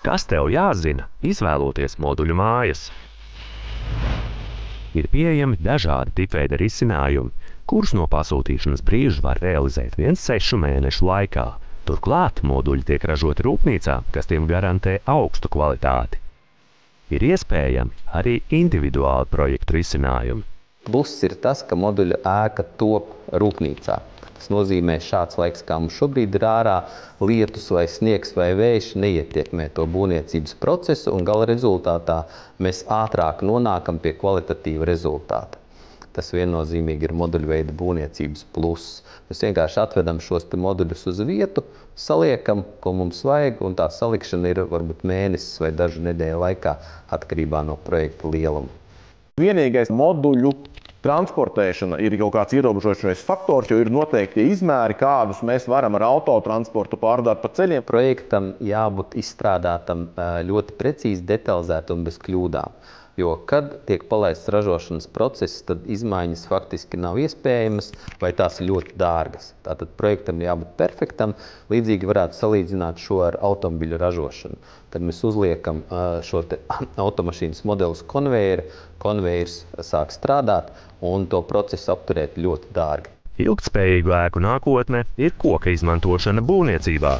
Kas tev jāzina, izvēloties moduļu mājas? Ir pieejami dažādi tipveida risinājumi, kurus no pasūtīšanas brīža var realizēt 6 mēnešu laikā. Turklāt moduļi tiek ražoti rūpnīcā, kas tiem garantē augstu kvalitāti. Ir iespējami arī individuāli projektu risinājumi. Pluss ir tas, ka moduļa ēka top rūpnīcā. Tas nozīmē, šāds laiks, kā mums šobrīd ir ārā, lietus vai sniegs vai vējš neietekmē to būvniecības procesu, un gala rezultātā mēs ātrāk nonākam pie kvalitatīva rezultāta. Tas viennozīmīgi ir moduļveida būvniecības pluss. Mēs vienkārši atvedam šos moduļus uz vietu, saliekam, ko mums vajag, un tā salikšana ir varbūt mēnesis vai dažu nedēļu laikā atkarībā no projekta lieluma. Vienīgais moduļu transportēšana ir kaut kāds ierobežošais faktors, jo ir noteikti izmēri, kādus mēs varam ar autotransportu pārdāt pa ceļiem. Projektam jābūt izstrādātam ļoti precīzi, detalizēti un bez kļūdām. Jo, kad tiek palaists ražošanas process, tad izmaiņas faktiski nav iespējamas vai tās ir ļoti dārgas. Tātad projektam jābūt perfektam, līdzīgi varētu salīdzināt šo ar automobiļu ražošanu. Kad mēs uzliekam šo automašīnas modeli uz konvejeru, konvejers sāk strādāt un to procesu apturēt ļoti dārgi. Ilgtspējīgu ēku nākotne ir koka izmantošana būvniecībā.